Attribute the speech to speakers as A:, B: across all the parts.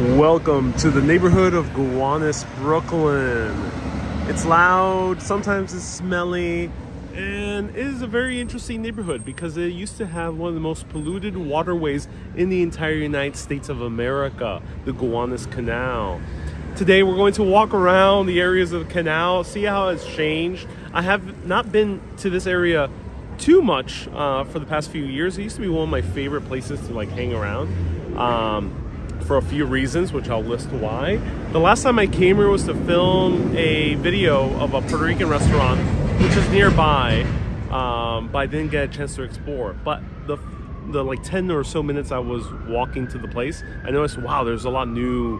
A: Welcome to the neighborhood of Gowanus, Brooklyn. It's loud, sometimes it's smelly, and it is a very interesting neighborhood because it used to have one of the most polluted waterways in the entire United States of America, the Gowanus Canal. Today we're going to walk around the areas of the canal, see how it's changed. I have not been to this area too much for the past few years. It used to be one of my favorite places to hang around. For a few reasons, which I'll list why. The last time I came here was to film a video of a Puerto Rican restaurant, which is nearby, but I didn't get a chance to explore. But the 10 or so minutes I was walking to the place, I noticed, wow, there's a lot of new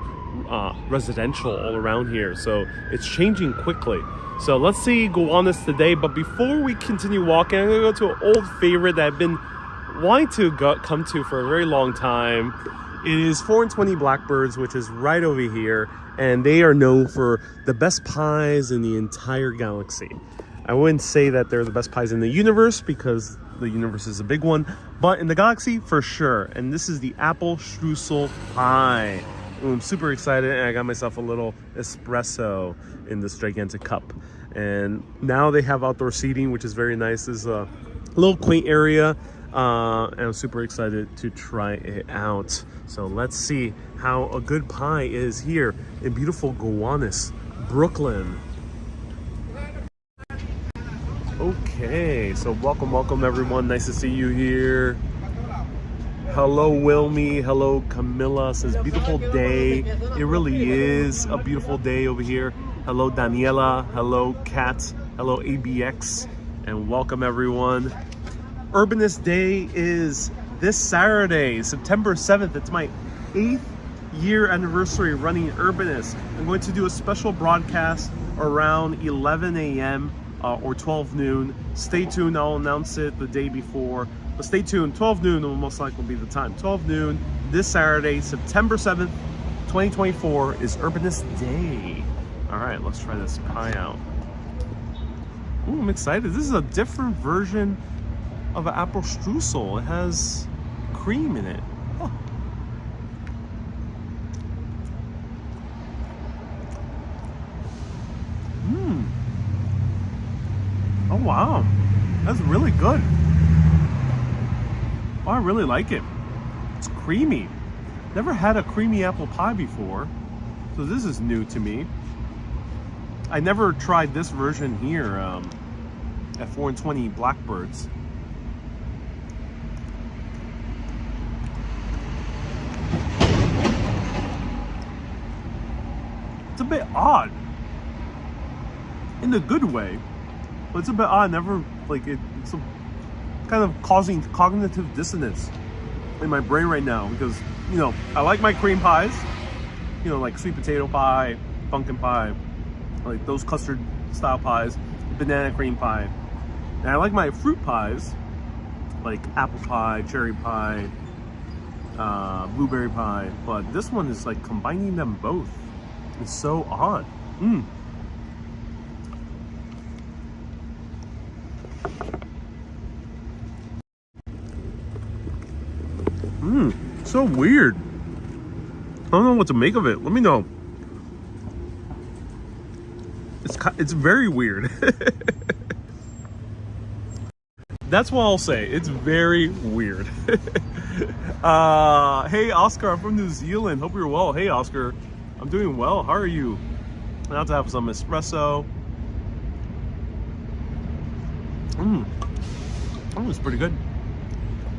A: residential all around here. So it's changing quickly. So let's see Gowanus today. But before we continue walking, I'm gonna go to an old favorite that I've been wanting to come to for a very long time. It is 4 and 20 Blackbirds, which is right over here, and they are known for the best pies in the entire galaxy. I wouldn't say that they're the best pies in the universe because the universe is a big one, but in the galaxy for sure. And this is the apple streusel pie. I'm super excited, and I got myself a little espresso in this gigantic cup. And now they have outdoor seating, which is very nice. This is a little quaint area. And I'm super excited to try it out. So let's see how a good pie is here in beautiful Gowanus, Brooklyn. Okay, so welcome everyone. Nice to see you here. Hello Wilmy, hello Camilla. It says beautiful day. It really is a beautiful day over here. Hello Daniela, hello Kat, hello ABX, and welcome everyone. Urbanist Day is this Saturday, September 7th. It's my 8th year anniversary running Urbanist. I'm going to do a special broadcast around 11 a.m. Or 12 noon. Stay tuned, I'll announce it the day before. But stay tuned, 12 noon will most likely be the time. 12 noon this Saturday, September 7th, 2024 is Urbanist Day. All right, let's try this pie out. Ooh, I'm excited. This is a different version of an apple streusel. It has cream in it. Oh. Oh wow, that's really good. Oh, I really like it. It's creamy. Never had a creamy apple pie before, so this is new to me. I never tried this version here at 4 and 20 Blackbirds. It's a bit odd in a good way, but it's a bit odd. It's kind of causing cognitive dissonance in my brain right now because, you know, I like my cream pies, you know, like sweet potato pie, pumpkin pie, like those custard style pies, banana cream pie. And I like my fruit pies, like apple pie, cherry pie, blueberry pie, but this one is like combining them both. It's so odd. So weird. I don't know what to make of it. Let me know. It's very weird. That's what I'll say. It's very weird. Hey Oscar, I'm from New Zealand. Hope you're well. Hey Oscar, I'm doing well. How are you? I have to have some espresso. Oh, it's pretty good.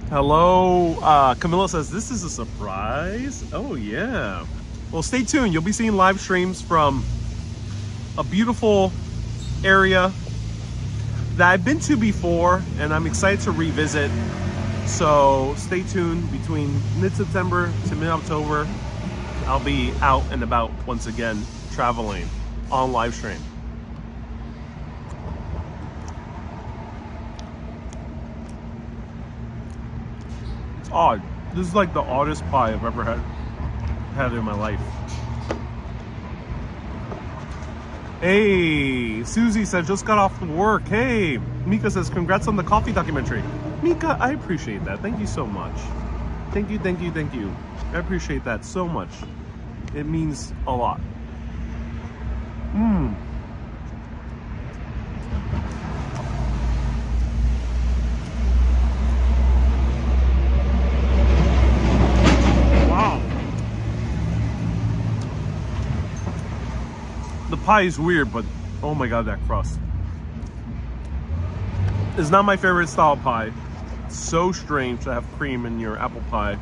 A: Hello, Camilla says, this is a surprise. Oh yeah. Well, stay tuned. You'll be seeing live streams from a beautiful area that I've been to before and I'm excited to revisit. So stay tuned. Between mid-September to mid-October, I'll be out and about once again, traveling on live stream. It's odd. This is like the oddest pie I've ever had in my life. Hey, Susie says, just got off work. Hey, Mika says, congrats on the coffee documentary. Mika, I appreciate that. Thank you so much. Thank you. I appreciate that so much. It means a lot. Mmm. Wow. The pie is weird, but oh my god, that crust. It's not my favorite style of pie. It's so strange to have cream in your apple pie.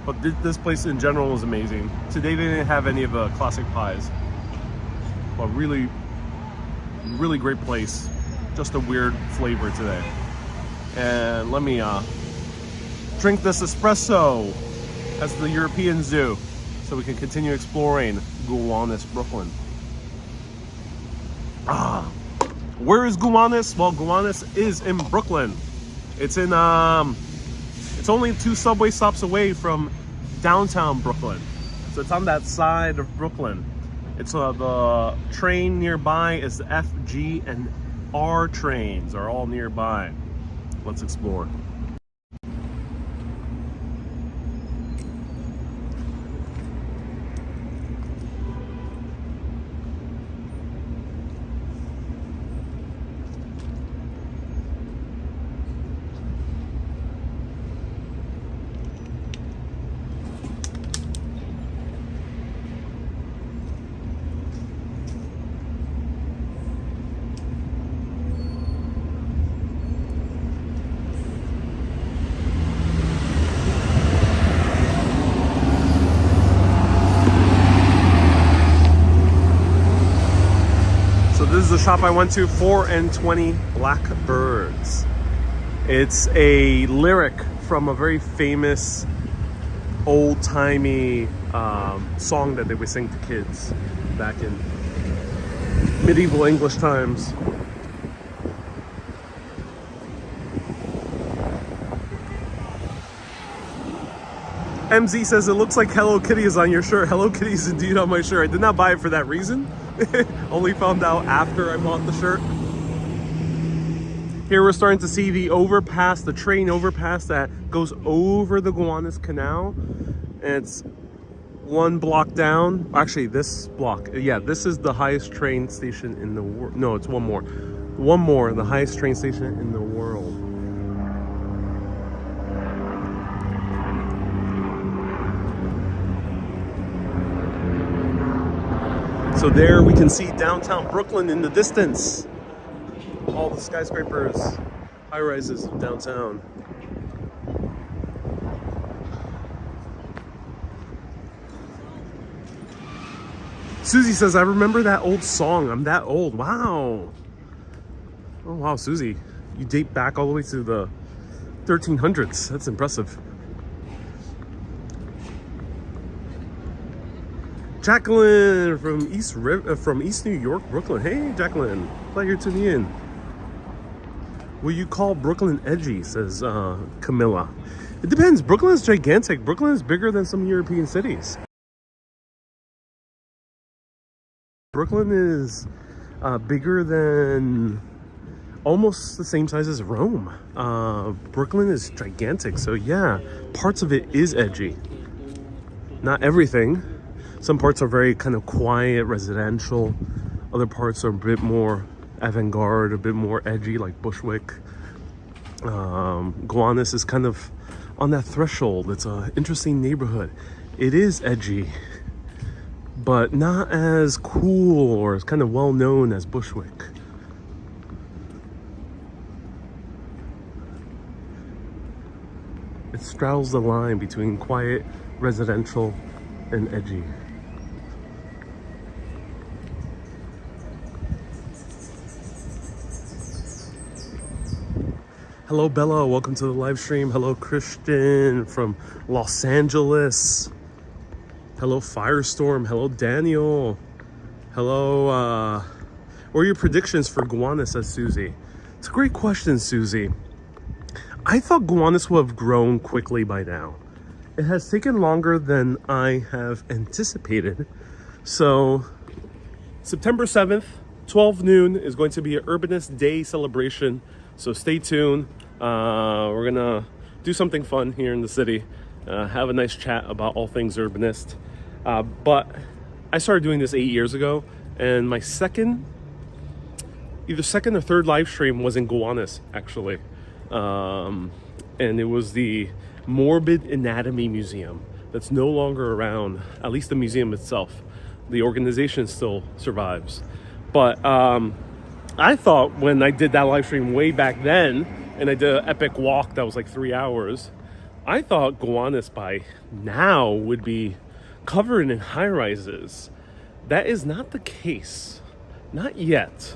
A: But this place in general was amazing. Today they didn't have any of the classic pies. But really, really great place. Just a weird flavor today. And let me drink this espresso as the Europeans do, so we can continue exploring Gowanus, Brooklyn. Where is Gowanus? Well, Gowanus is in Brooklyn. It's in it's only 2 subway stops away from downtown Brooklyn. So it's on that side of Brooklyn. It's the train nearby is the F, G, and R trains are all nearby. Let's explore. This is the shop I went to, 4 and 20 Blackbirds. It's a lyric from a very famous old-timey song that they would sing to kids back in medieval English times. MZ says, it looks like Hello Kitty is on your shirt. Hello Kitty is indeed on my shirt. I did not buy it for that reason. Only found out after I bought the shirt. Here we're starting to see the overpass, the train overpass that goes over the Gowanus Canal. And it's 1 block down. Actually, this block. Yeah, this is the highest train station in the world. No, it's one more. One more, the highest train station in the world. So there we can see downtown Brooklyn in the distance. All the skyscrapers, high rises of downtown. Susie says, I remember that old song. I'm that old. Wow. Oh, wow, Susie. You date back all the way to the 1300s. That's impressive. Jacqueline from East New York, Brooklyn. Hey, Jacqueline. Glad you're tuning in. Will you call Brooklyn edgy, says Camilla. It depends. Brooklyn is gigantic. Brooklyn is bigger than some European cities. Brooklyn is bigger than almost the same size as Rome. Brooklyn is gigantic. So yeah, parts of it is edgy. Not everything. Some parts are very kind of quiet, residential. Other parts are a bit more avant-garde, a bit more edgy, like Bushwick. Gowanus is kind of on that threshold. It's an interesting neighborhood. It is edgy, but not as cool or as kind of well known as Bushwick. It straddles the line between quiet, residential, and edgy. Hello Bella, welcome to the live stream. Hello Christian from Los Angeles. Hello Firestorm. Hello Daniel. Hello, what are your predictions for Gowanus, says Susie? It's a great question, Susie. I thought Gowanus would have grown quickly by now. It has taken longer than I have anticipated. So September 7th, 12 noon is going to be an Urbanist Day celebration. So stay tuned. We're gonna do something fun here in the city. Have a nice chat about all things urbanist. But I started doing this 8 years ago, and my either second or third live stream was in Gowanus, actually. And it was the Morbid Anatomy Museum that's no longer around, at least the museum itself. The organization still survives. But I thought when I did that live stream way back then, and I did an epic walk that was like 3 hours, I thought Gowanus by now would be covered in high-rises. That is not the case. Not yet.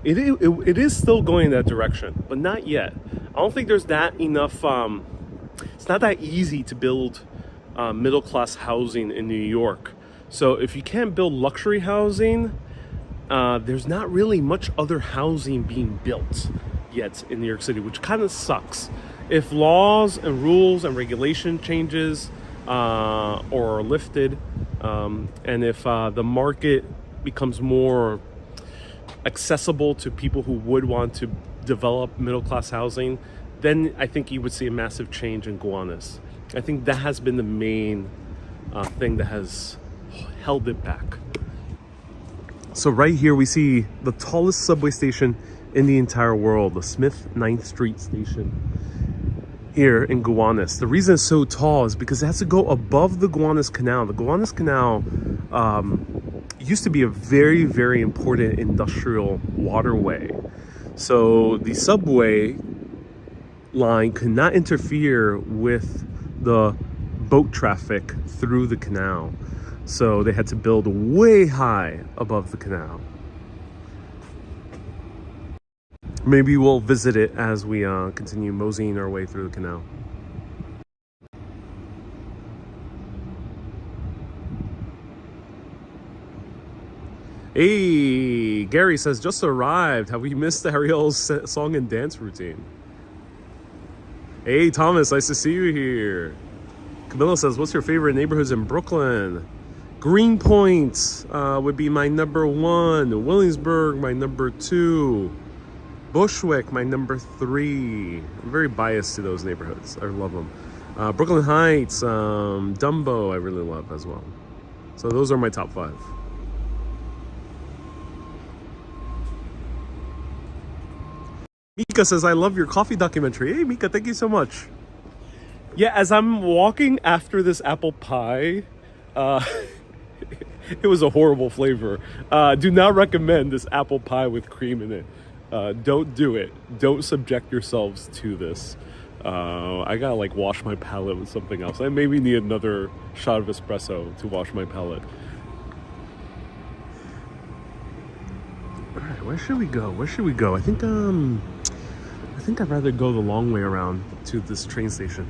A: It is still going in that direction, but not yet. I don't think there's that enough. It's not that easy to build middle-class housing in New York. So if you can't build luxury housing, there's not really much other housing being built yet in New York City, which kind of sucks. If laws and rules and regulation changes or are lifted, and if the market becomes more accessible to people who would want to develop middle-class housing, then I think you would see a massive change in Gowanus. I think that has been the main thing that has held it back. So right here we see the tallest subway station in the entire world, the Smith 9th Street station here in Gowanus. The reason it's so tall is because it has to go above the Gowanus Canal. The Gowanus Canal used to be a very, very important industrial waterway. So the subway line could not interfere with the boat traffic through the canal. So they had to build way high above the canal. Maybe we'll visit it as we continue moseying our way through the canal. Hey, Gary says, just arrived. Have we missed Ariel's song and dance routine? Hey, Thomas, nice to see you here. Camilla says, what's your favorite neighborhoods in Brooklyn? Greenpoint would be my #1. Williamsburg, my #2. Bushwick, my #3. I'm very biased to those neighborhoods. I love them. Brooklyn Heights, Dumbo, I really love as well. So those are my top 5. Mika says, I love your coffee documentary. Hey, Mika, thank you so much. Yeah, as I'm walking after this apple pie, it was a horrible flavor. Do not recommend this apple pie with cream in it. Don't do it. Don't subject yourselves to this. I gotta like wash my palate with something else. I maybe need another shot of espresso to wash my palate. All right, where should we go? Where should we go? I think I'd rather go the long way around to this train station.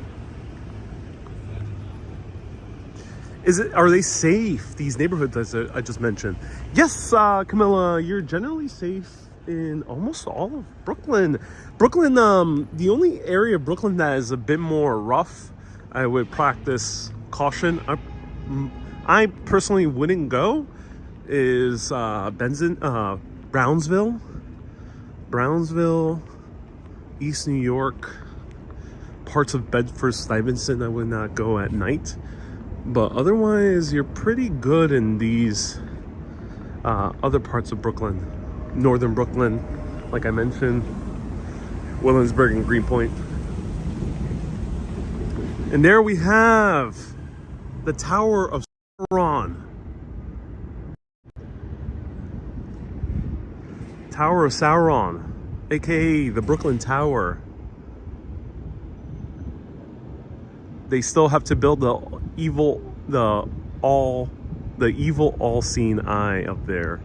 A: Are they safe, these neighborhoods as I just mentioned? Yes, Camilla, you're generally safe in almost all of Brooklyn. Brooklyn, the only area of Brooklyn that is a bit more rough, I would practice caution. I personally wouldn't go, is Brownsville, East New York, parts of Bedford-Stuyvesant. I would not go at night. But otherwise, you're pretty good in these other parts of Brooklyn. Northern Brooklyn, like I mentioned, Williamsburg and Greenpoint. And there we have the Tower of Sauron. Tower of Sauron, aka the Brooklyn Tower. They still have to build the evil all-seeing eye up there.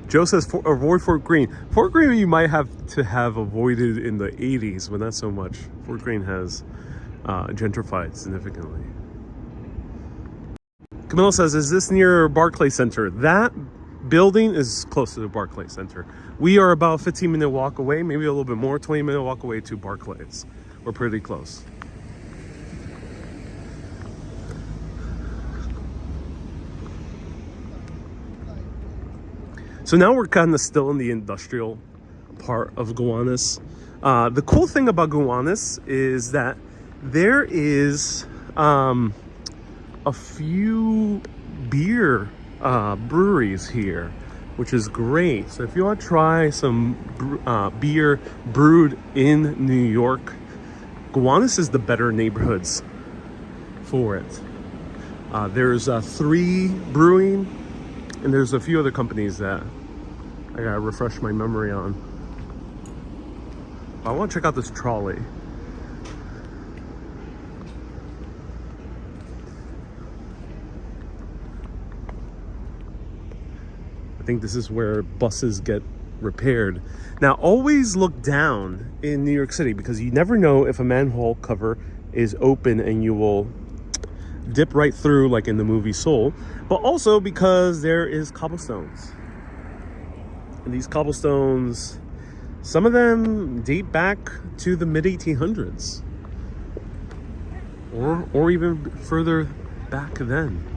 A: Joe says, avoid Fort Greene. Fort Greene you might have to have avoided in the 80s, but not so much. Fort Greene has gentrified significantly. Camilla says, is this near Barclays Center? That building is close to the Barclays Center. We are about a 15-minute walk away, maybe a little bit more, 20-minute walk away to Barclays. We're pretty close. So now we're kind of still in the industrial part of Gowanus. The cool thing about Gowanus is that there is a few beer breweries here, which is great. So if you want to try some beer brewed in New York, Gowanus is the better neighborhoods for it. There's 3 brewing, and there's a few other companies that I gotta refresh my memory on. I want to check out this trolley. I think this is where buses get repaired. Now, always look down in New York City because you never know if a manhole cover is open and you will dip right through like in the movie Soul, but also because there is cobblestones. And these cobblestones, some of them date back to the mid-1800s or even further back then.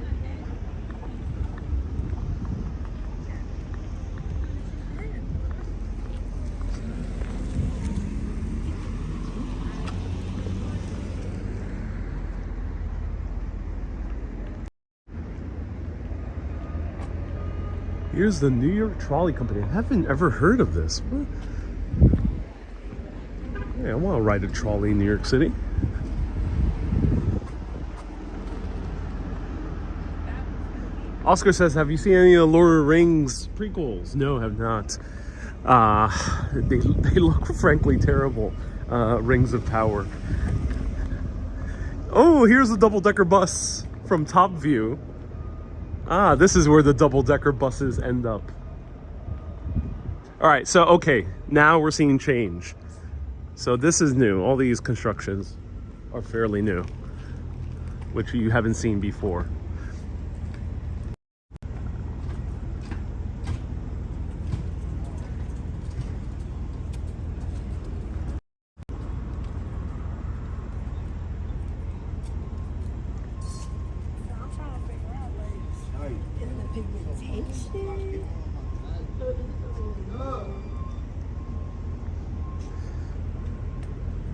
A: Here's the New York Trolley Company. I haven't ever heard of this. What? Hey, I want to ride a trolley in New York City. Oscar says, have you seen any of the Lord of the Rings prequels? No, have not. They look frankly terrible. Rings of Power. Oh, here's the double-decker bus from top view. Ah, this is where the double-decker buses end up. All right, so, okay, now we're seeing change. So this is new. All these constructions are fairly new, which you haven't seen before.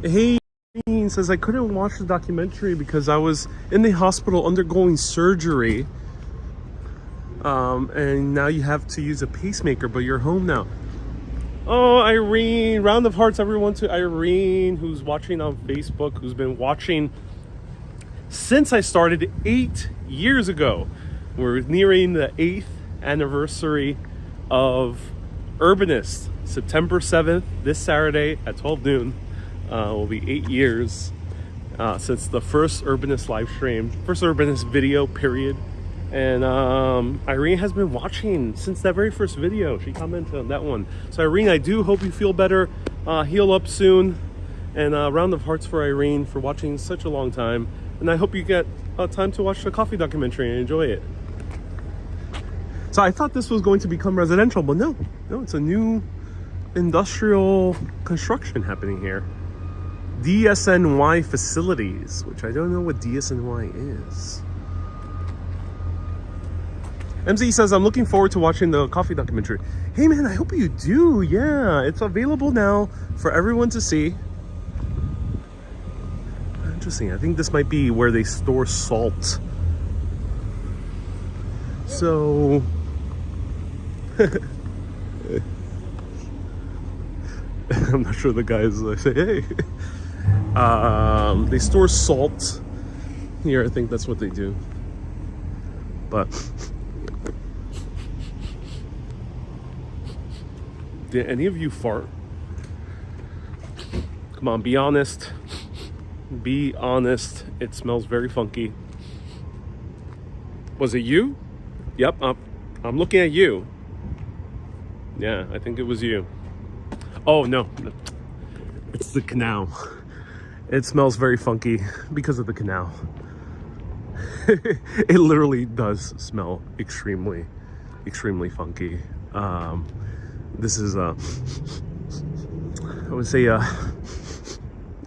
A: Hey, says I couldn't watch the documentary because I was in the hospital undergoing surgery. And now you have to use a pacemaker, but you're home now. Oh, Irene, round of hearts everyone to Irene, who's watching on Facebook, who's been watching since I started 8 years ago. We're nearing the 8th anniversary of Urbanists. September 7th, this Saturday at 12 noon. Will be 8 years since the first Urbanist live stream, first Urbanist video, period. And Irene has been watching since that very first video. She commented on that one. So Irene, I do hope you feel better, heal up soon. And a round of hearts for Irene for watching such a long time. And I hope you get time to watch the coffee documentary and enjoy it. So I thought this was going to become residential, but no, it's a new industrial construction happening here. DSNY facilities, which I don't know what DSNY is. MZ says, I'm looking forward to watching the coffee documentary. Hey man, I hope you do. Yeah, it's available now for everyone to see. Interesting. I think this might be where they store salt. So I'm not sure the guys say, hey. They store salt here. I think that's what they do. But did any of you fart? Come on, be honest. Be honest. It smells very funky. Was it you? Yep, I'm looking at you. Yeah, I think it was you. Oh, no. It's the canal. It smells very funky because of the canal. It literally does smell extremely funky. This is I would say a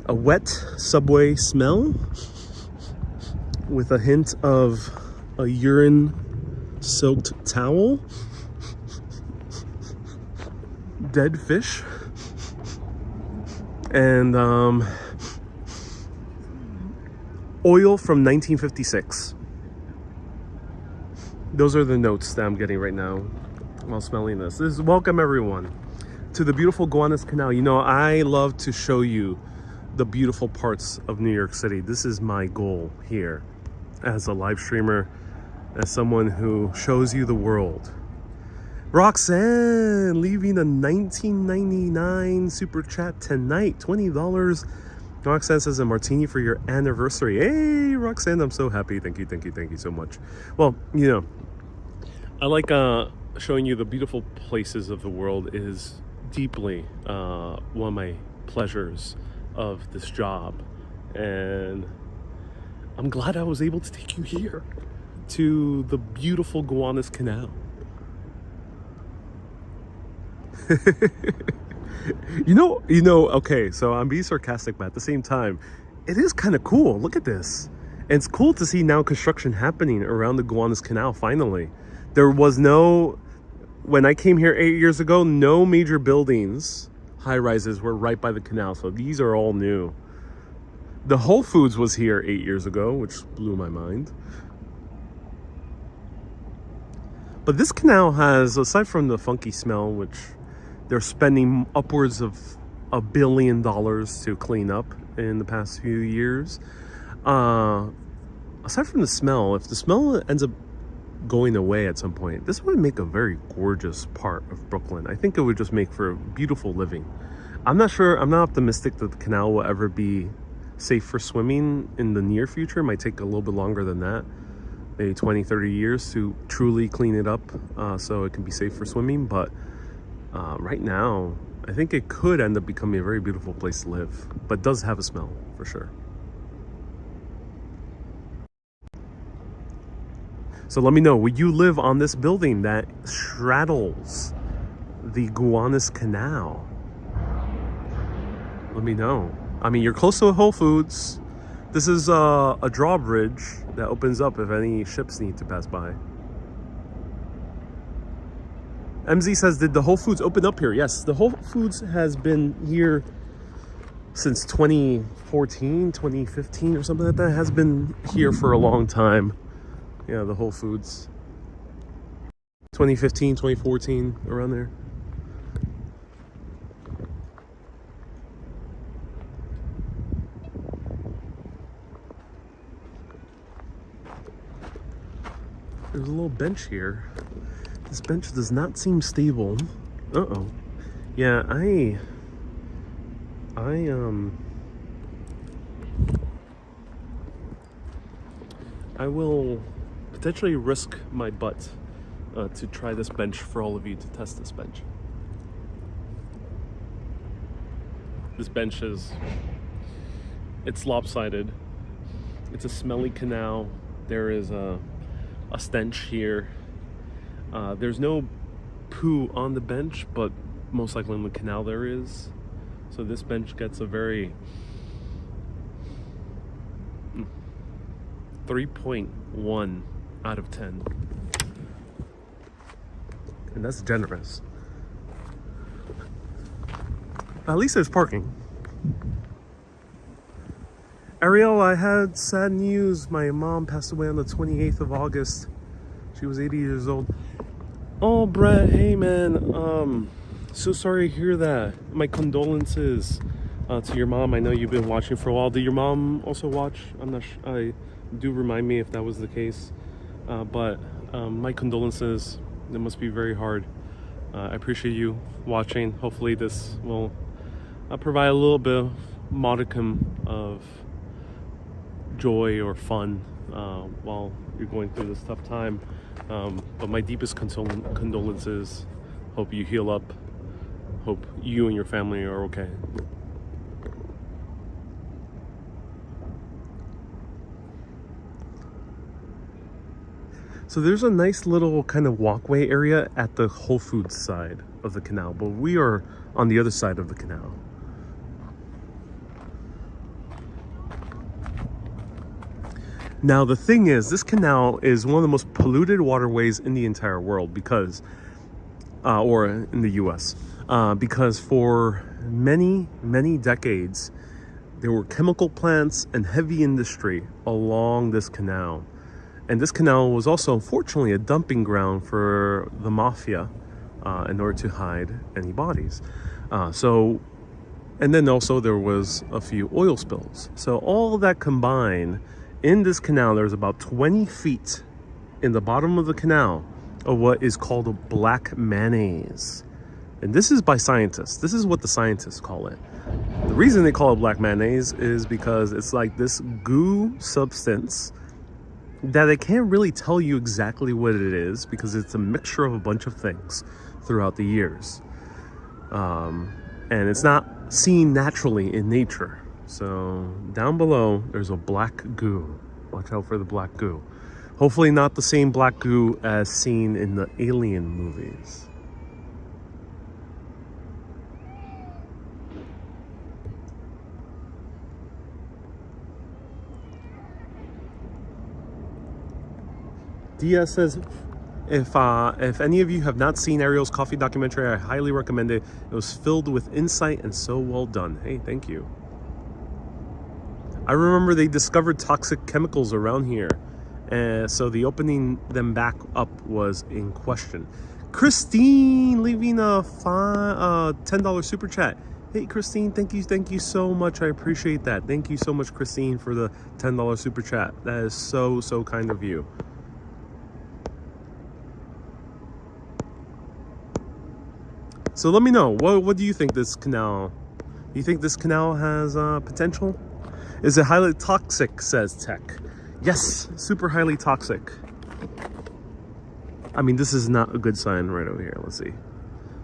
A: wet subway smell with a hint of a urine soaked towel, dead fish, and oil from 1956. Those are the notes that I'm getting right now while smelling this. This is welcome everyone to the beautiful Gowanus Canal. You know, I love to show you the beautiful parts of New York City. This is my goal here as a live streamer, as someone who shows you the world. Roxanne leaving a $19.99 super chat tonight, $20. Roxanne says a martini for your anniversary. Hey Roxanne, I'm so happy. Thank you so much. Well, you know, I like showing you the beautiful places of the world is deeply one of my pleasures of this job, and I'm glad I was able to take you here to the beautiful Gowanus Canal. you know, okay, so I'm being sarcastic, but at the same time, it is kind of cool. Look at this. And it's cool to see now construction happening around the Gowanus Canal finally. There was no, when I came here 8 years ago, no major buildings, high-rises were right by the canal, so these are all new. The Whole Foods was here 8 years ago, which blew my mind. But this canal has, aside from the funky smell, which they're spending upwards of $1 billion to clean up in the past few years. Aside from the smell, if the smell ends up going away at some point, this would make a very gorgeous part of Brooklyn. I think it would just make for a beautiful living. I'm not sure, I'm not optimistic that the canal will ever be safe for swimming in the near future. It might take a little bit longer than that, maybe 20-30 years to truly clean it up so it can be safe for swimming. But right now, I think it could end up becoming a very beautiful place to live, but does have a smell for sure. So let me know, would you live on this building that straddles the Gowanus Canal? Let me know. I mean, you're close to a Whole Foods. This is a drawbridge that opens up if any ships need to pass by. MZ says, did the Whole Foods open up here? Yes, the Whole Foods has been here since 2014, 2015 or something like that. It has been here for a long time. Yeah, the Whole Foods. 2015, 2014, around there. There's a little bench here. This bench does not seem stable. Uh-oh. Yeah, I will potentially risk my butt to try this bench for all of you, to test this bench. This bench it's lopsided. It's a smelly canal. There is a stench here. There's no poo on the bench, but most likely in the canal there is. So this bench gets a very 3.1 out of 10. And that's generous. At least there's parking. Ariel, I had sad news. My mom passed away on the 28th of August. She was 80 years old. Oh, Brett, hey man. So sorry to hear that. My condolences to your mom. I know you've been watching for a while. Did your mom also watch? I'm not sure. Do remind me if that was the case. But my condolences. It must be very hard. I appreciate you watching. Hopefully this will provide a little bit of modicum of joy or fun while you're going through this tough time. But my deepest condolences. Hope you heal up. Hope you and your family are okay. So there's a nice little kind of walkway area at the Whole Foods side of the canal, but we are on the other side of the canal. Now the thing is, this canal is one of the most polluted waterways in the entire world because, or in the US, because for many, many decades, there were chemical plants and heavy industry along this canal. And this canal was also, unfortunately, a dumping ground for the mafia in order to hide any bodies. And then also there was a few oil spills. So all of that combined, in this canal, there's about 20 feet in the bottom of the canal of what is called a black mayonnaise. And this is by scientists. This is what the scientists call it. The reason they call it black mayonnaise is because it's like this goo substance that they can't really tell you exactly what it is, because it's a mixture of a bunch of things throughout the years. And it's not seen naturally in nature. So down below, there's a black goo. Watch out for the black goo. Hopefully not the same black goo as seen in the Alien movies. Diaz says, if any of you have not seen Ariel's coffee documentary, I highly recommend it. It was filled with insight and so well done. Hey, thank you. I remember they discovered toxic chemicals around here, and so the opening them back up was in question. Christine leaving a $10 super chat. Hey Christine, thank you so much. I appreciate that. Thank you so much, Christine, for the $10 super chat. That is so kind of you. So let me know, what do you think this canal? Do you think this canal has potential? Is it highly toxic, says Tech. Yes, super highly toxic. I mean, this is not a good sign right over here. Let's see.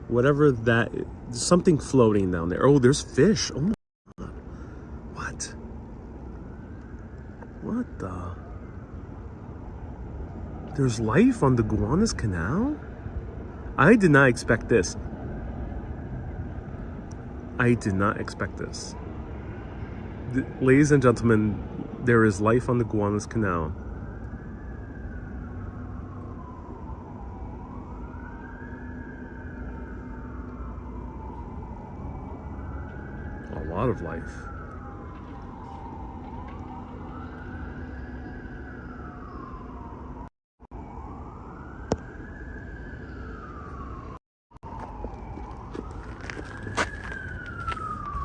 A: Whatever that is, something floating down there. Oh, there's fish. Oh my God. What? What the? There's life on the Gowanus Canal? I did not expect this. I did not expect this. Ladies and gentlemen, there is life on the Gowanus Canal. A lot of life.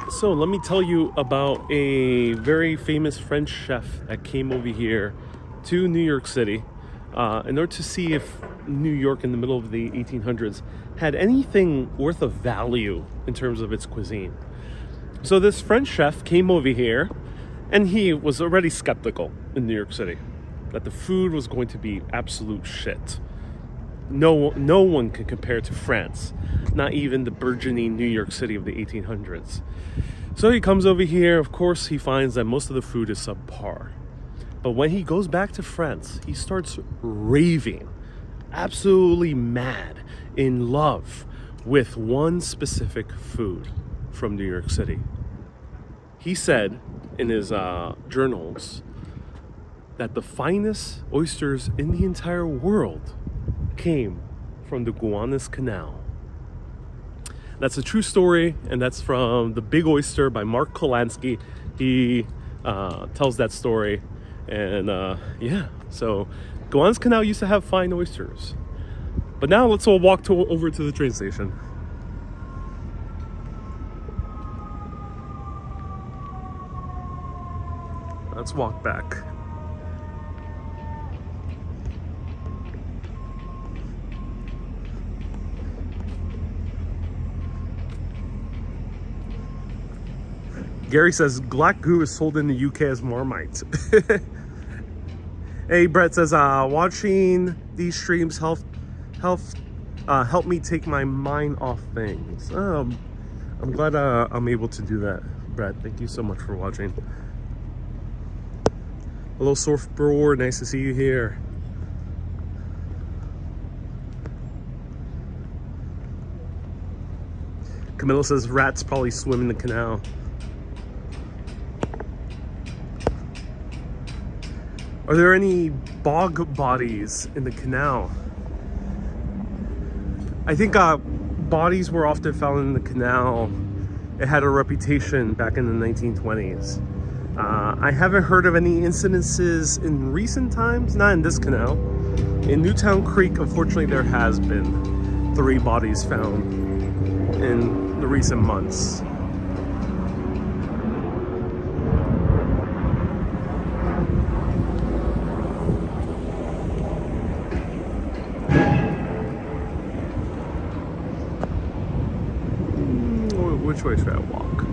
A: So let me tell you about a very famous French chef that came over here to New York City in order to see if New York in the middle of the 1800s had anything worth of value in terms of its cuisine. So this French chef came over here, and he was already skeptical in New York City that the food was going to be absolute shit. No one can compare to France, not even the burgeoning New York City of the 1800s. So he comes over here. Of course, he finds that most of the food is subpar. But when he goes back to France, he starts raving, absolutely mad, in love with one specific food from New York City. He said in his journals that the finest oysters in the entire world came from the Gowanus Canal. That's a true story, and that's from The Big Oyster by Mark Kolansky. He tells that story, and yeah, so Gowanus Canal used to have fine oysters. But now let's all walk over to the train station. Let's walk back. Gary says black goo is sold in the UK as Marmite. Hey, Brett says watching these streams help me take my mind off things. I'm glad I'm able to do that, Brett. Thank you so much for watching. Hello, Surfboard. Nice to see you here. Camilla says rats probably swim in the canal. Are there any bog bodies in the canal? I think bodies were often found in the canal. It had a reputation back in the 1920s. I haven't heard of any incidences in recent times, not in this canal. In Newtown Creek, unfortunately, there has been 3 bodies found in the recent months. Which way should I walk?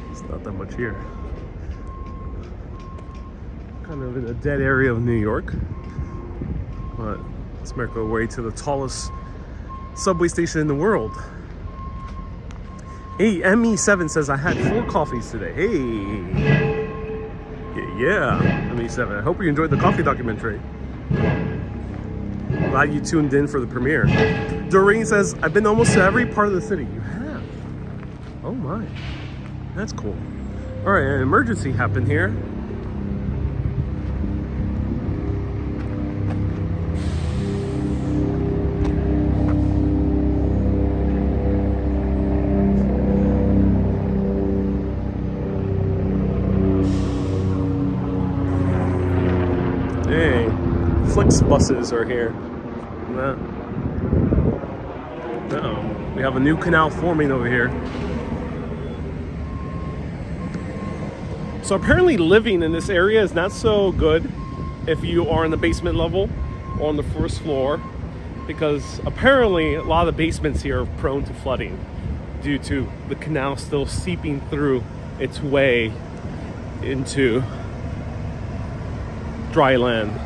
A: It's not that much here. Kind of in a dead area of New York. But let's make our way to the tallest subway station in the world. Hey, ME7 says I had 4 coffees today. Hey. Yeah, ME7. I hope you enjoyed the coffee documentary. Glad you tuned in for the premiere. Doreen says, I've been almost to every part of the city. You have? Oh my. That's cool. Alright, an emergency happened here. Hey, Flix buses are here. No, we have a new canal forming over here. So apparently living in this area is not so good if you are in the basement level or on the first floor, because apparently a lot of the basements here are prone to flooding due to the canal still seeping through its way into dry land.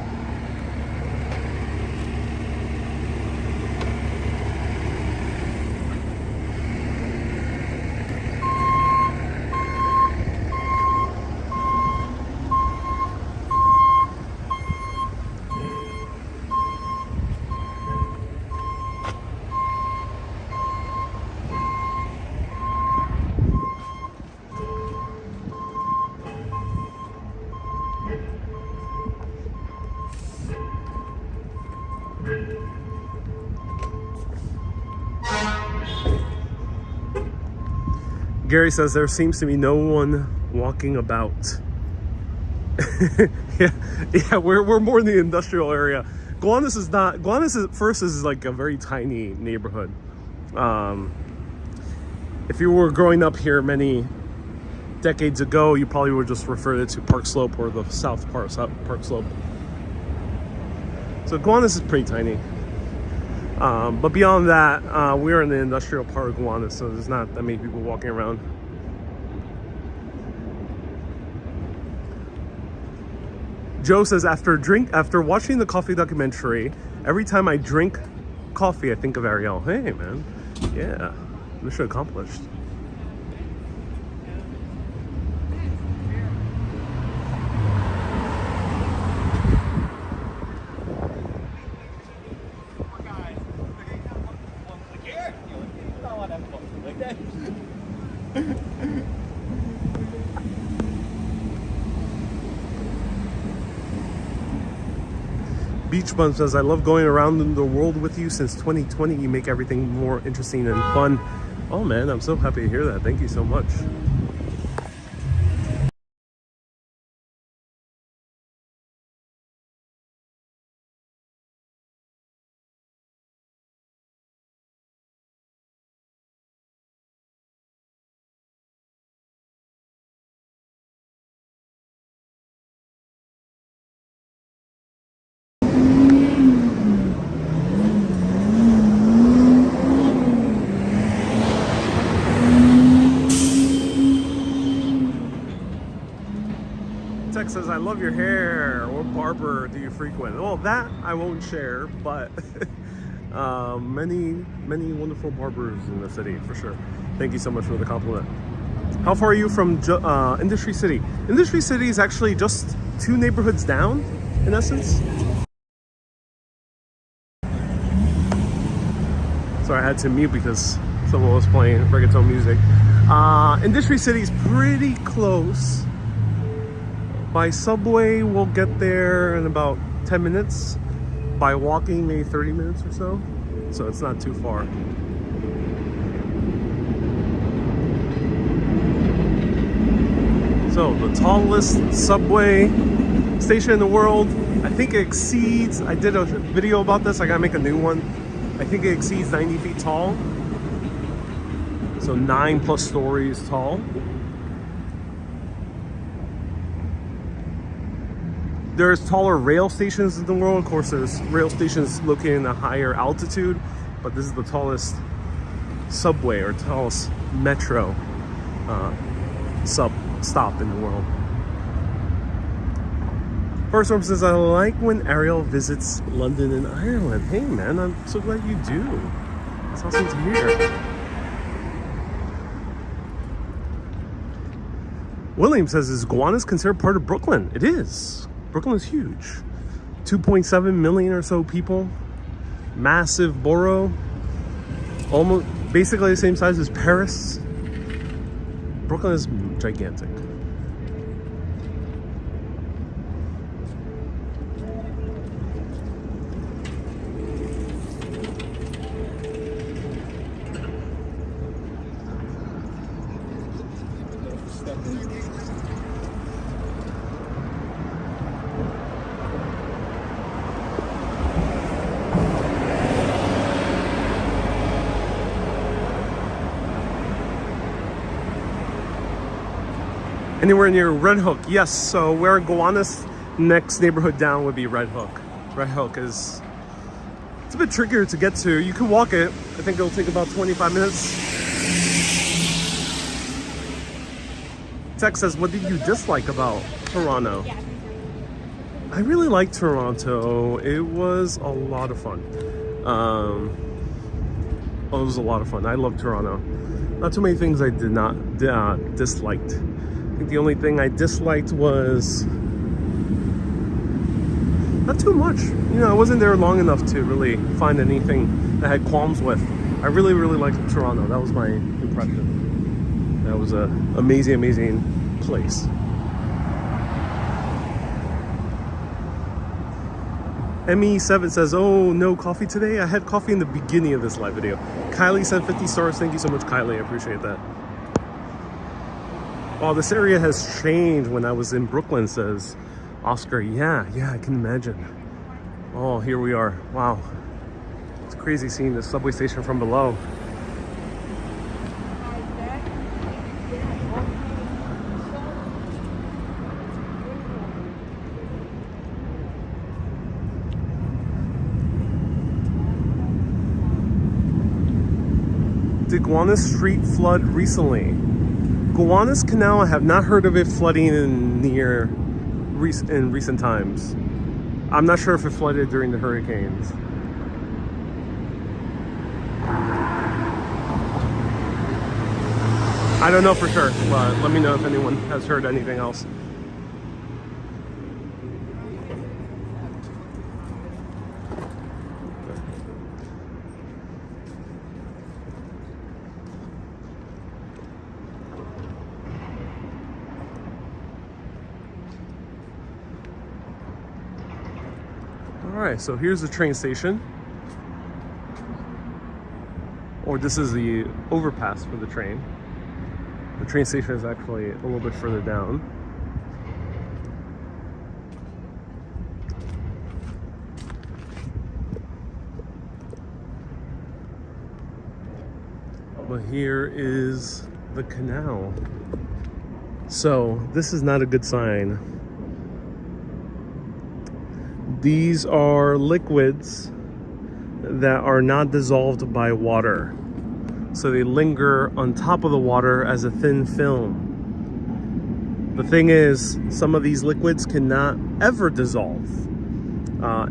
A: Gary says there seems to be no one walking about. yeah, we're more in the industrial area. Gowanus is not. Gowanus is like a very tiny neighborhood. If you were growing up here many decades ago, you probably would just refer it to Park Slope or the South Park Slope. So Gowanus is pretty tiny. But beyond that, we're in the industrial part of Gowanus, so there's not that many people walking around. Joe says, after watching the coffee documentary, every time I drink coffee, I think of Ariel. Hey, man. Yeah. Mission accomplished. Beach Bun says, I love going around in the world with you. Since 2020, you make everything more interesting and fun. Oh man, I'm so happy to hear that. Thank you so much. Tex says, I love your hair. What barber do you frequent? Well, that I won't share, but many wonderful barbers in the city, for sure. Thank you so much for the compliment. How far are you from Industry City? Industry City is actually just 2 neighborhoods down, in essence. Sorry, I had to mute because someone was playing reggaeton music. Industry City is pretty close. By subway, we'll get there in about 10 minutes. By walking, maybe 30 minutes or so. So it's not too far. So the tallest subway station in the world. I think it exceeds, I did a video about this, I gotta make a new one. I think it exceeds 90 feet tall. So 9+ stories tall. There's taller rail stations in the world. Of course, there's rail stations located in a higher altitude, but this is the tallest subway or tallest metro stop in the world. First one says, I like when Ariel visits London and Ireland. Hey man, I'm so glad you do. It's awesome to hear. William says, is Gowanus considered part of Brooklyn? It is. Brooklyn is huge. 2.7 million or so people. Massive borough. Almost basically the same size as Paris. Brooklyn is gigantic. Anywhere near Red Hook? Yes. So where Gowanus, next neighborhood down would be Red Hook. Red Hook is, it's a bit trickier to get to. You can walk it. I think it'll take about 25 minutes. Tex says, what did you dislike about Toronto? I really liked Toronto. It was a lot of fun. It was a lot of fun. I love Toronto. Not too many things I did not disliked. I think the only thing I disliked was not too much. You know, I wasn't there long enough to really find anything that I had qualms with. I really, really liked Toronto. That was my impression. That was an amazing, amazing place. ME7 says, oh, no coffee today? I had coffee in the beginning of this live video. Kylie sent 50 stars. Thank you so much, Kylie. I appreciate that. Oh, this area has changed when I was in Brooklyn, says Oscar. Yeah, I can imagine. Oh, here we are. Wow. It's crazy seeing the subway station from below. Did Gowanus Street flood recently? Gowanus Canal, I have not heard of it flooding in recent times. I'm not sure if it flooded during the hurricanes. I don't know for sure, but let me know if anyone has heard anything else. Alright, so here's the train station. Or this is the overpass for the train. The train station is actually a little bit further down. But here is the canal. So this is not a good sign. These are liquids that are not dissolved by water. So they linger on top of the water as a thin film. The thing is, some of these liquids cannot ever dissolve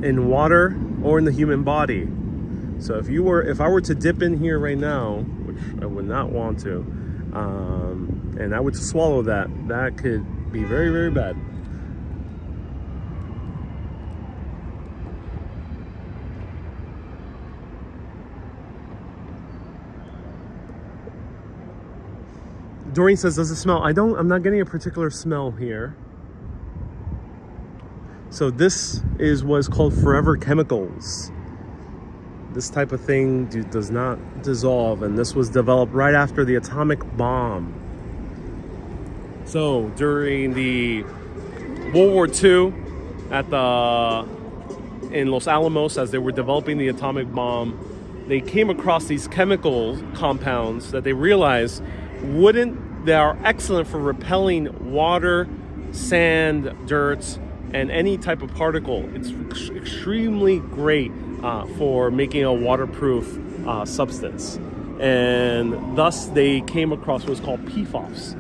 A: in water or in the human body. So if I were to dip in here right now, which I would not want to, and I would swallow that could be very, very bad. Doreen says, does it smell? I'm not getting a particular smell here. So this is what's called forever chemicals. This type of thing does not dissolve, and this was developed right after the atomic bomb. So during the World War II, in Los Alamos, as they were developing the atomic bomb, they came across these chemical compounds that they realized they are excellent for repelling water, sand, dirt, and any type of particle. It's extremely great for making a waterproof substance. And thus they came across what's called PFOS,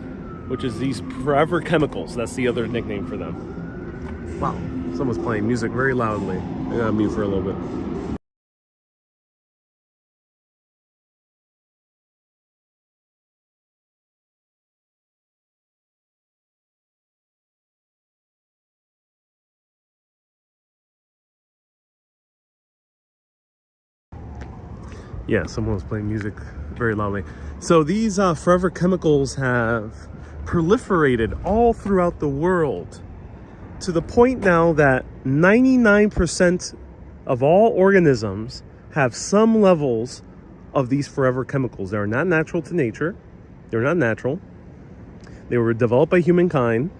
A: which is these forever chemicals. That's the other nickname for them. Wow, someone's playing music very loudly. I gotta mute for a little bit. Yeah, someone was playing music very loudly. So these forever chemicals have proliferated all throughout the world to the point now that 99% of all organisms have some levels of these forever chemicals. They are not natural to nature. They're not natural. They were developed by humankind,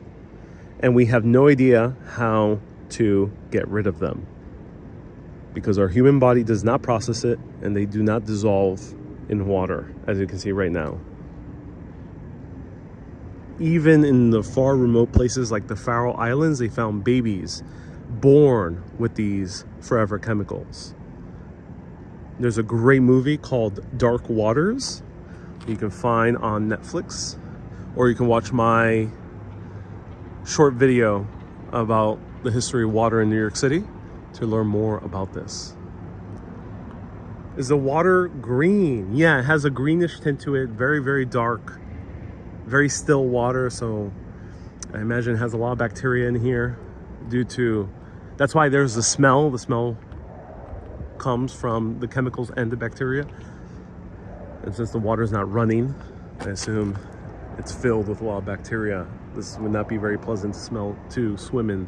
A: and we have no idea how to get rid of them, because our human body does not process it, and they do not dissolve in water, as you can see right now. Even in the far remote places like the Faroe Islands, they found babies born with these forever chemicals. There's a great movie called Dark Waters you can find on Netflix, or you can watch my short video about the history of water in New York City to learn more about this. Is the water green? Yeah, it has a greenish tint to it, very, very dark, very still water. So I imagine it has a lot of bacteria in here that's why there's the smell. The smell comes from the chemicals and the bacteria. And since the water's not running, I assume it's filled with a lot of bacteria. This would not be very pleasant to smell to swim in.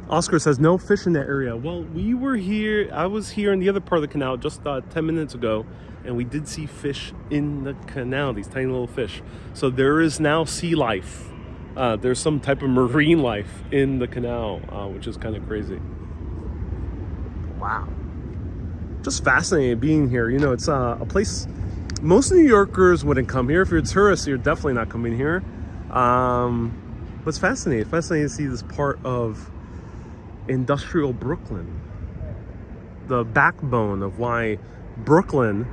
A: Oscar says no fish in that area. Well, I was here in the other part of the canal just 10 minutes ago, and we did see fish in the canal, these tiny little fish. So there is now sea life. There's some type of marine life in the canal, which is kind of crazy. Wow. Just fascinating being here. You know, it's a place most New Yorkers wouldn't come here. If you're a tourist, you're definitely not coming here. But it's fascinating. Fascinating to see this part of industrial Brooklyn, the backbone of why Brooklyn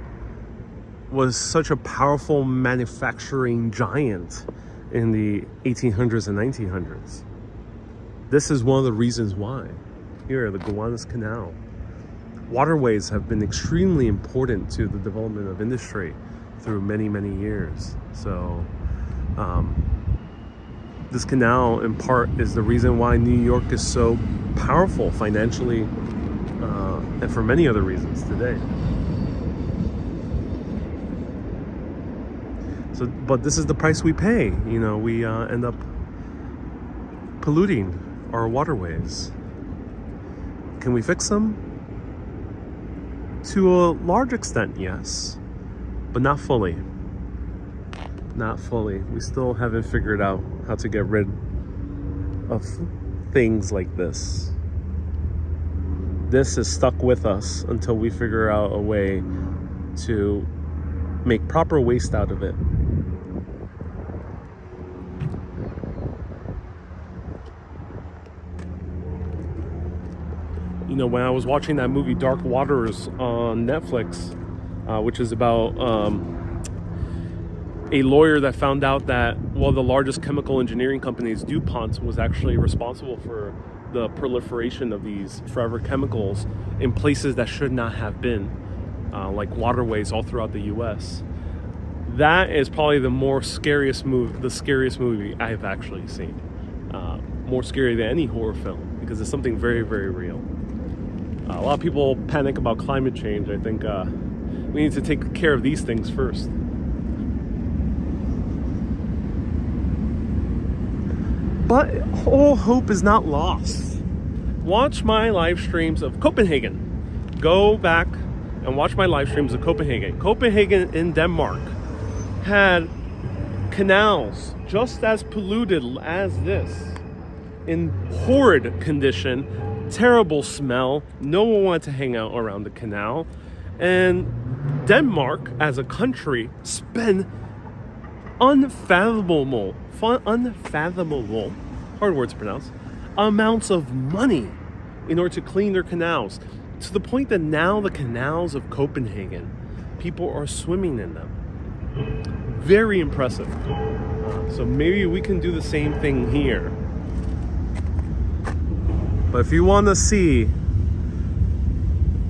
A: was such a powerful manufacturing giant in the 1800s and 1900s. This is one of the reasons why. Here, the Gowanus Canal. Waterways have been extremely important to the development of industry through many, many years. So this canal, in part, is the reason why New York is so powerful financially, and for many other reasons today. So, but this is the price we pay. You know, we end up polluting our waterways. Can we fix them? To a large extent, yes, but not fully. Not fully. We still haven't figured out how to get rid of things like this. This is stuck with us until we figure out a way to make proper waste out of it. You know, when I was watching that movie Dark Waters on Netflix, which is about a lawyer that found out that one of the largest chemical engineering companies, DuPont, was actually responsible for the proliferation of these forever chemicals in places that should not have been, like waterways all throughout the US. That is probably the scariest movie I've actually seen. More scary than any horror film, because it's something very, very real. A lot of people panic about climate change. I think we need to take care of these things first. But all hope is not lost. Watch my live streams of Copenhagen. Go back and watch my live streams of Copenhagen. Copenhagen in Denmark had canals just as polluted as this, in horrid condition, terrible smell. No one wanted to hang out around the canal. And Denmark as a country spent unfathomable, hard word to pronounce, amounts of money in order to clean their canals, to the point that now the canals of Copenhagen, people are swimming in them. Very impressive. So maybe we can do the same thing here. But if you want to see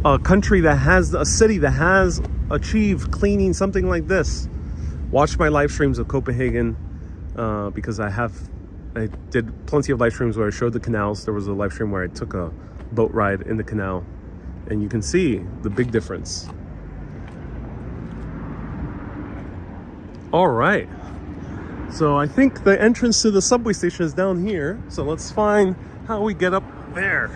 A: a country that has, a city that has achieved cleaning something like this, watch my live streams of Copenhagen, because I did plenty of live streams where I showed the canals. There was a live stream where I took a boat ride in the canal, and you can see the big difference. All right, so I think the entrance to the subway station is down here, so let's find how we get up there.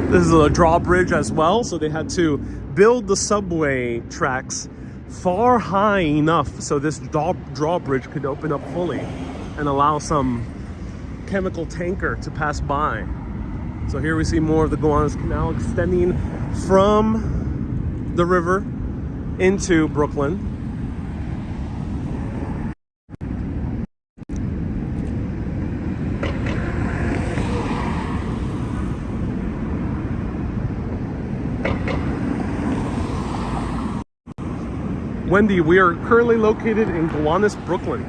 A: This is a drawbridge as well, so they had to build the subway tracks far high enough so this drawbridge could open up fully and allow some chemical tanker to pass by. So here we see more of the Gowanus Canal extending from the river into Brooklyn. Wendy, we are currently located in Gowanus, Brooklyn.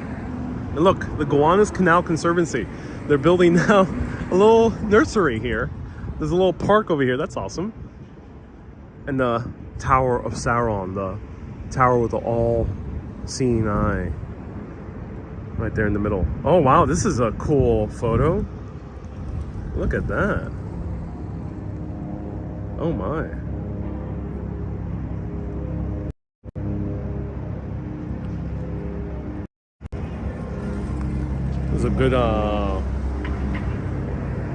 A: And look, the Gowanus Canal Conservancy. They're building now a little nursery here. There's a little park over here. That's awesome. And the Tower of Sauron, the tower with the all-seeing eye, right there in the middle. Oh wow, this is a cool photo. Look at that. Oh my. This is a good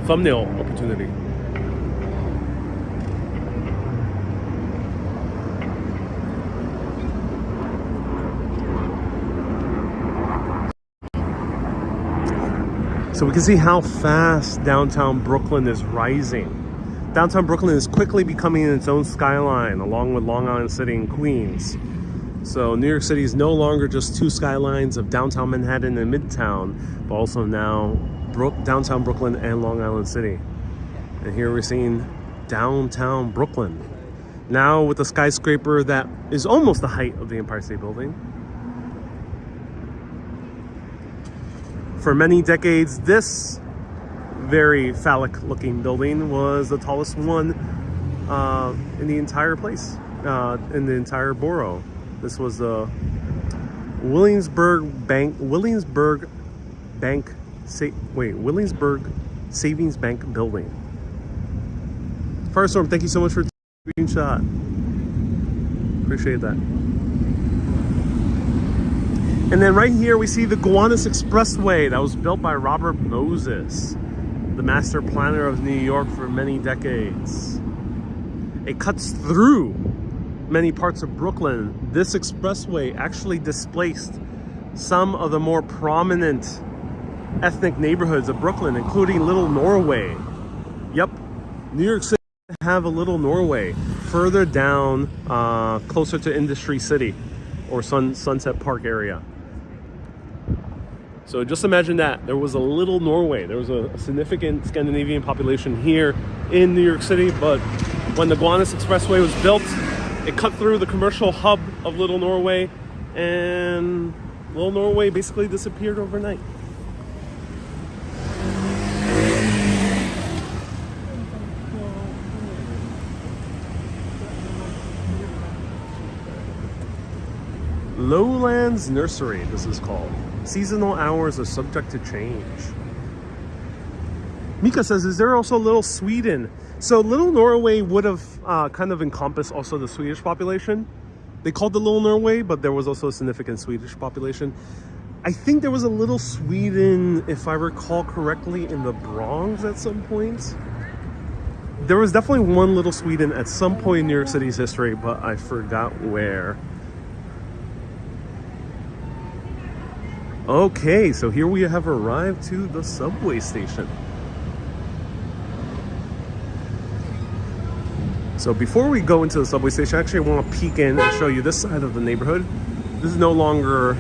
A: thumbnail opportunity. So we can see how fast downtown Brooklyn is rising. Downtown Brooklyn is quickly becoming its own skyline, along with Long Island City and Queens. So New York City is no longer just two skylines of downtown Manhattan and Midtown, but also now downtown Brooklyn and Long Island City. And here we're seeing downtown Brooklyn, now with a skyscraper that is almost the height of the Empire State Building. For many decades, this very phallic looking building was the tallest one in the entire place, in the entire borough. This was the Williamsburg Savings Bank building. Firestorm, thank you so much for the screenshot. Appreciate that. And then right here we see the Gowanus Expressway that was built by Robert Moses, the master planner of New York for many decades. It cuts through many parts of Brooklyn. This expressway actually displaced some of the more prominent ethnic neighborhoods of Brooklyn, including Little Norway. Yep, New York City have a Little Norway further down, closer to Industry City or Sunset Park area. So just imagine that. There was a Little Norway. There was a significant Scandinavian population here in New York City, but when the Gowanus Expressway was built, it cut through the commercial hub of Little Norway, and Little Norway basically disappeared overnight. Lowlands Nursery, this is called. Seasonal hours are subject to change. Mika says, is there also Little Sweden? So Little Norway would have kind of encompassed also the Swedish population. They called it Little Norway, but there was also a significant Swedish population. I think there was a Little Sweden, if I recall correctly, in the Bronx at some point. There was definitely one Little Sweden at some point in New York City's history, but I forgot where. Okay, so here we have arrived to the subway station. So before we go into the subway station, actually I want to peek in and show you this side of the neighborhood. This is no longer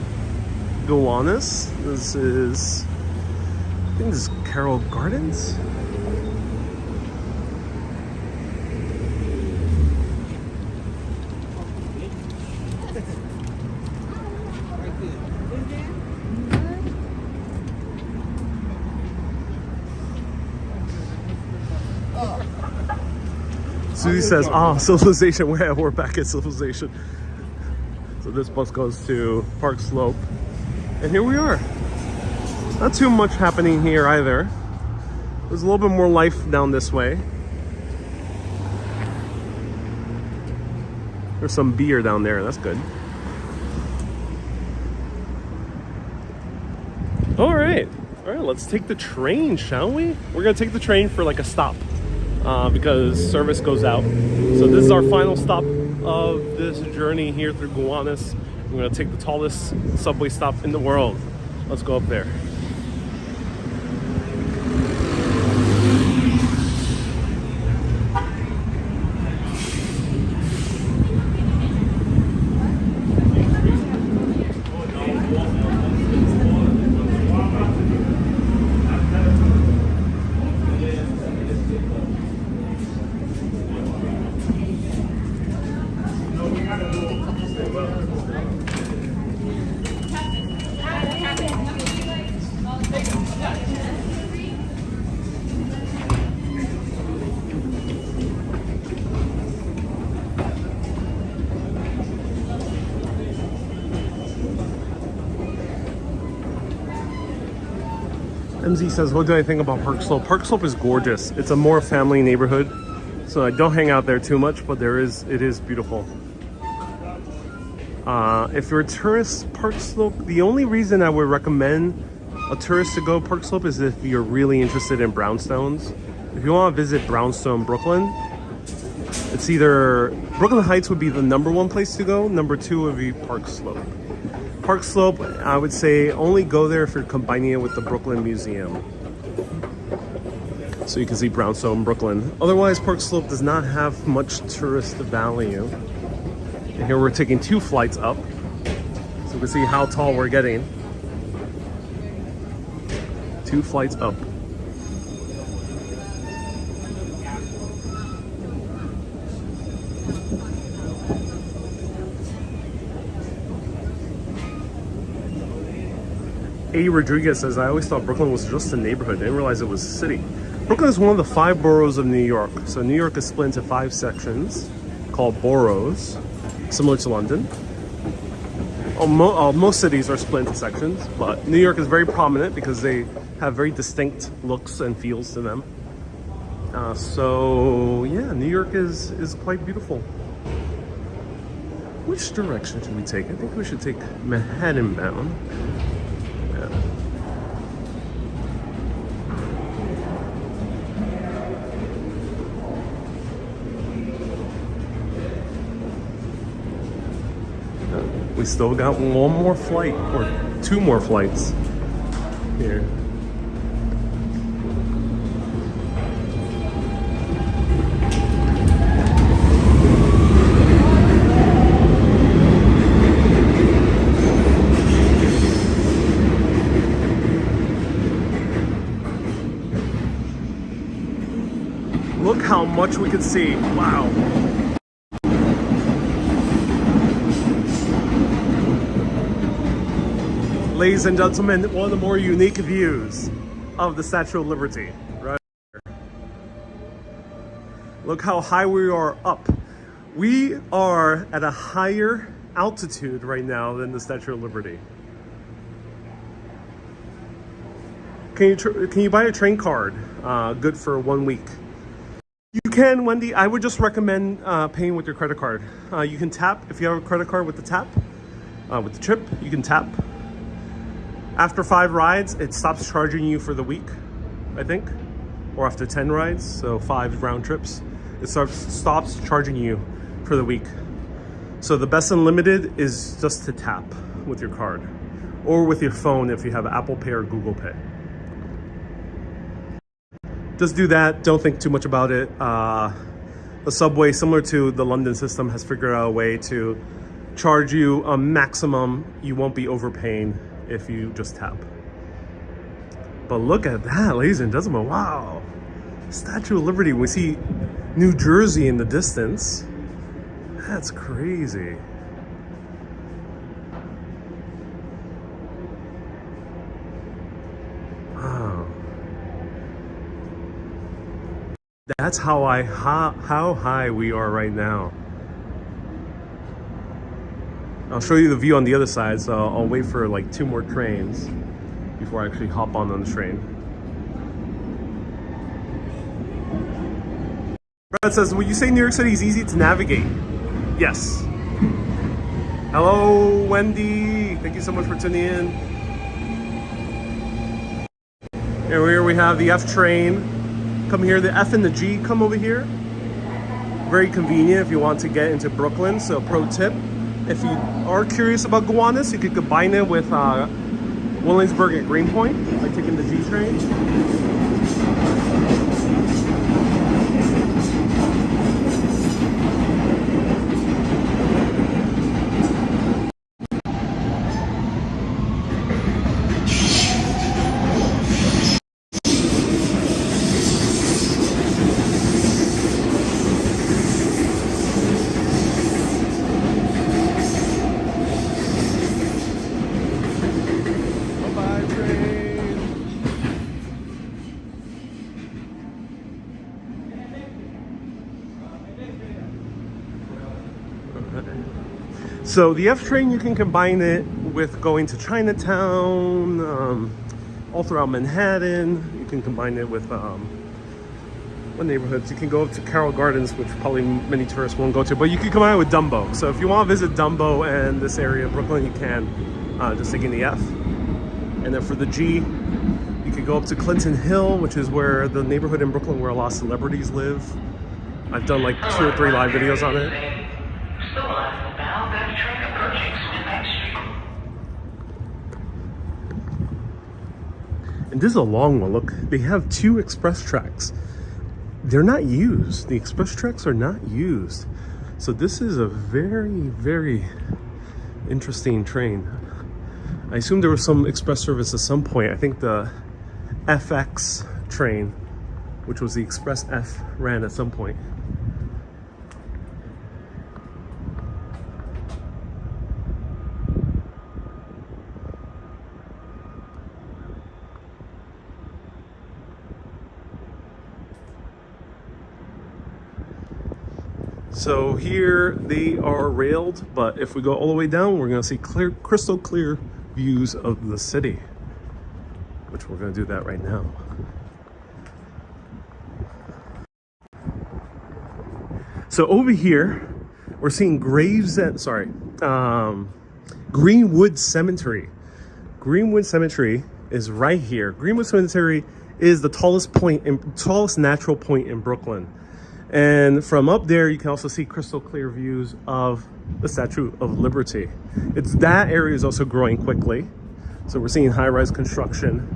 A: Gowanus. This is, I think this is Carroll Gardens. Susie says, civilization. We're back at civilization. So this bus goes to Park Slope. And here we are. Not too much happening here either. There's a little bit more life down this way. There's some beer down there. That's good. All right, let's take the train, shall we? We're gonna take the train for like a stop. Because service goes out. So this is our final stop of this journey here through Gowanus. We're going to take the tallest subway stop in the world. Let's go up there. MZ says, what do I think about Park Slope? Park Slope is gorgeous. It's a more family neighborhood, so I don't hang out there too much, but it is beautiful. If you're a tourist, Park Slope, the only reason I would recommend a tourist to go Park Slope is if you're really interested in brownstones. If you want to visit brownstone Brooklyn, it's either Brooklyn Heights would be the #1 place to go. #2 would be Park Slope. Park Slope, I would say only go there if you're combining it with the Brooklyn Museum. So you can see brownstone Brooklyn. Otherwise, Park Slope does not have much tourist value. And here we're taking 2 flights up. So you can see how tall we're getting. 2 flights up. A. Rodriguez says, I always thought Brooklyn was just a neighborhood. I didn't realize it was a city. Brooklyn is one of the 5 boroughs of New York. So New York is split into 5 sections called boroughs, similar to London. Most cities are split into sections, but New York is very prominent because they have very distinct looks and feels to them. So yeah, New York is quite beautiful. Which direction should we take? I think we should take Manhattan bound. We still got 1 more flight, or 2 more flights here. Look how much we can see. Wow. Ladies and gentlemen, one of the more unique views of the Statue of Liberty, right here. Look how high we are up. We are at a higher altitude right now than the Statue of Liberty. Can you buy a train card? Good for 1 week. You can, Wendy. I would just recommend paying with your credit card. You can tap if you have a credit card with the tap. With the chip, you can tap. After 5 rides, it stops charging you for the week, I think. Or after 10 rides, so 5 round trips, it stops charging you for the week. So the best unlimited is just to tap with your card. Or with your phone if you have Apple Pay or Google Pay. Just do that, don't think too much about it. The subway, similar to the London system, has figured out a way to charge you a maximum. You won't be overpaying if you just tap. But look at that, ladies and gentlemen, wow. Statue of Liberty, we see New Jersey in the distance. That's crazy. Wow. That's how high we are right now. I'll show you the view on the other side, so I'll wait for like 2 more trains before I actually hop on the train. Brad says, would you say New York City is easy to navigate? Yes. Hello, Wendy. Thank you so much for tuning in. And here we have the F train. Come here, the F and the G come over here. Very convenient if you want to get into Brooklyn. So pro tip, if you are curious about Gowanus, you could combine it with Williamsburg and Greenpoint, like taking the G train. So the F train, you can combine it with going to Chinatown, all throughout Manhattan. You can combine it with what neighborhoods? You can go up to Carroll Gardens, which probably many tourists won't go to, but you can combine it with Dumbo. So if you want to visit Dumbo and this area of Brooklyn, you can, just taking the F. And then for the G, you could go up to Clinton Hill, which is where the neighborhood in Brooklyn where a lot of celebrities live. I've done like 2 or 3 live videos on it. And this is a long one. Look, they have 2 express tracks. They're not used. The express tracks are not used. So this is a very, very interesting train. I assume there was some express service at some point. I think the FX train, which was the Express F, ran at some point. So here they are railed, but if we go all the way down, we're gonna see crystal clear views of the city, which we're gonna do that right now. So over here, we're seeing Greenwood Cemetery. Greenwood Cemetery is right here. Greenwood Cemetery is the tallest natural point in Brooklyn. And from up there, you can also see crystal clear views of the Statue of Liberty. That area is also growing quickly. So we're seeing high-rise construction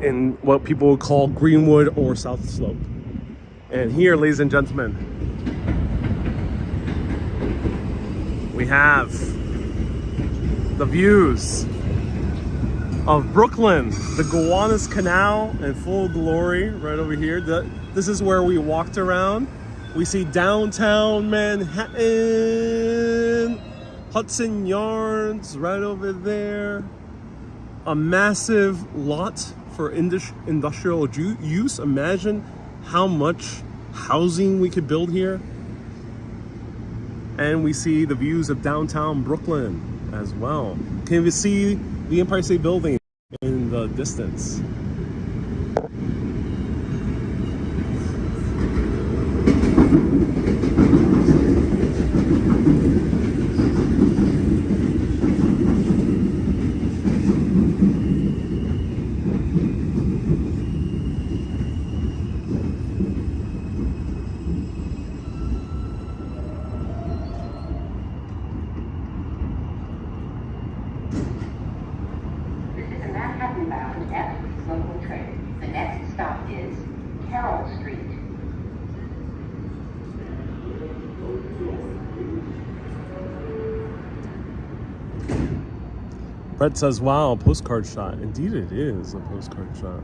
A: in what people would call Greenwood or South Slope. And here, ladies and gentlemen, we have the views of Brooklyn, the Gowanus Canal in full glory right over here. This is where we walked around. We see downtown Manhattan, Hudson Yards right over there. A massive lot for industrial use. Imagine how much housing we could build here. And we see the views of downtown Brooklyn as well. Can you see the Empire State Building in the distance?
B: Local train. The next stop is Carroll Street.
A: Brett says, wow, postcard shot. Indeed it is a postcard shot.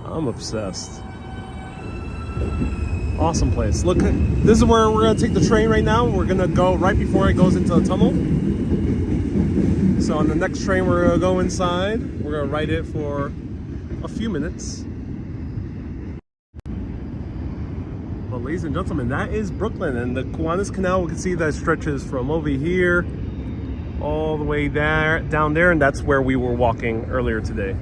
A: I'm obsessed. Awesome place. Look, this is where we're gonna take the train right now. We're gonna go right before it goes into the tunnel. So on the next train, we're gonna go inside. We're gonna ride it for a few minutes. But ladies and gentlemen, that is Brooklyn, and the Gowanus Canal, we can see that stretches from over here all the way there, down there, and that's where we were walking earlier today.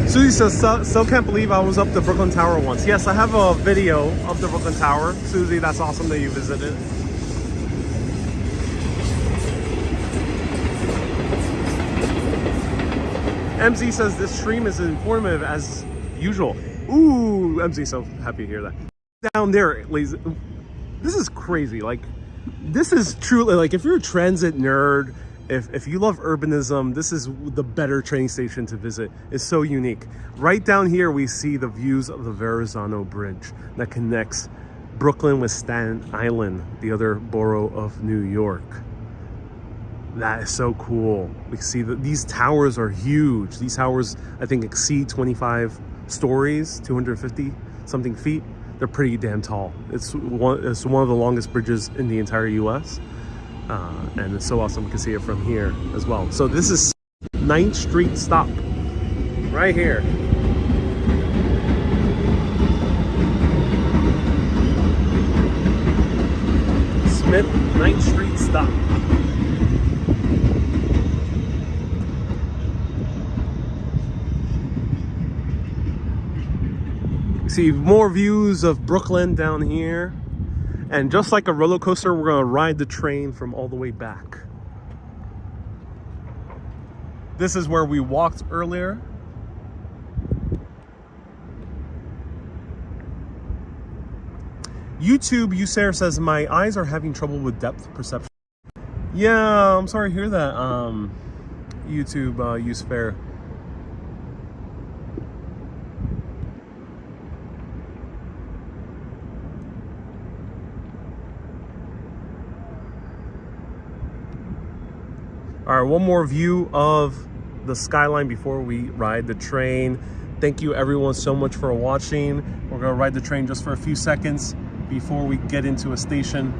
A: Susie says, still can't believe I was up the Brooklyn Tower once. Yes, I have a video of the Brooklyn Tower. Susie, that's awesome that you visited. MZ says this stream is informative as usual. Ooh, MZ, so happy to hear that. Down there, ladies, this is crazy. Like, this is truly, like, if you're a transit nerd, if you love urbanism, this is the better train station to visit. It's so unique. Right down here, we see the views of the Verrazano Bridge that connects Brooklyn with Staten Island, the other borough of New York. That is so cool. We see that these towers are huge. These towers, I think, exceed 25 stories, 250 something feet. They're pretty damn tall. It's one of the longest bridges in the entire US. And it's so awesome we can see it from here as well. So this is 9th Street stop right here. Smith 9th Street stop. See more views of Brooklyn down here. And just like a roller coaster, we're gonna ride the train from all the way back. This is where we walked earlier. YouTube Usair says, my eyes are having trouble with depth perception. Yeah, I'm sorry to hear that, YouTube Usair. All right, one more view of the skyline before we ride the train. Thank you everyone so much for watching. We're gonna ride the train just for a few seconds before we get into a station.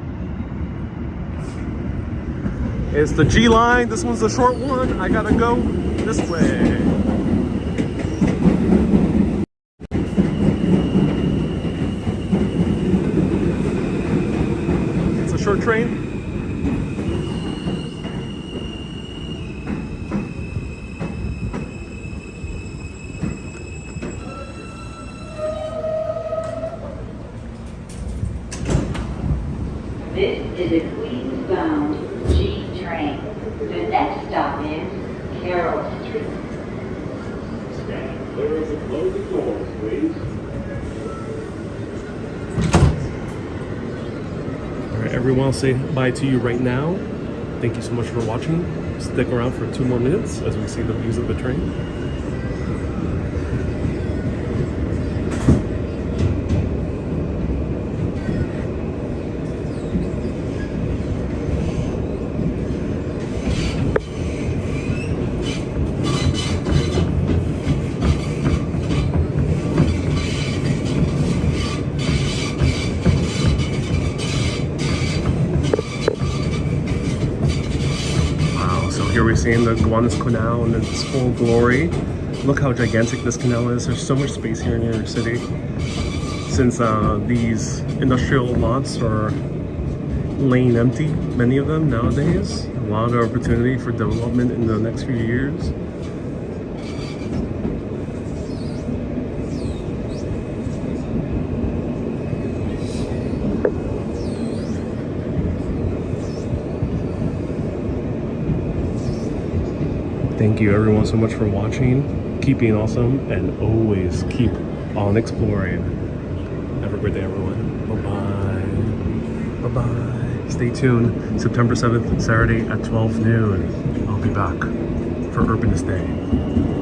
A: It's the G line. This one's the short one. I gotta go this way. It's a short train.
B: This is a Queens-bound G train. The next stop is Carroll Street.
A: Stand clear of the closing doors, please. All right, everyone, I'll say bye to you right now. Thank you so much for watching. Stick around for 2 more minutes as we see the views of the train. Here we're seeing the Gowanus Canal in its full glory. Look how gigantic this canal is. There's so much space here in New York City. Since these industrial lots are laying empty, many of them nowadays, a lot of opportunity for development in the next few years. Thank you everyone so much for watching. Keep being awesome and always keep on exploring. Have a great day, everyone. Bye-bye. Bye-bye. Stay tuned. September 7th, Saturday at 12 noon. I'll be back for Urbanist Day.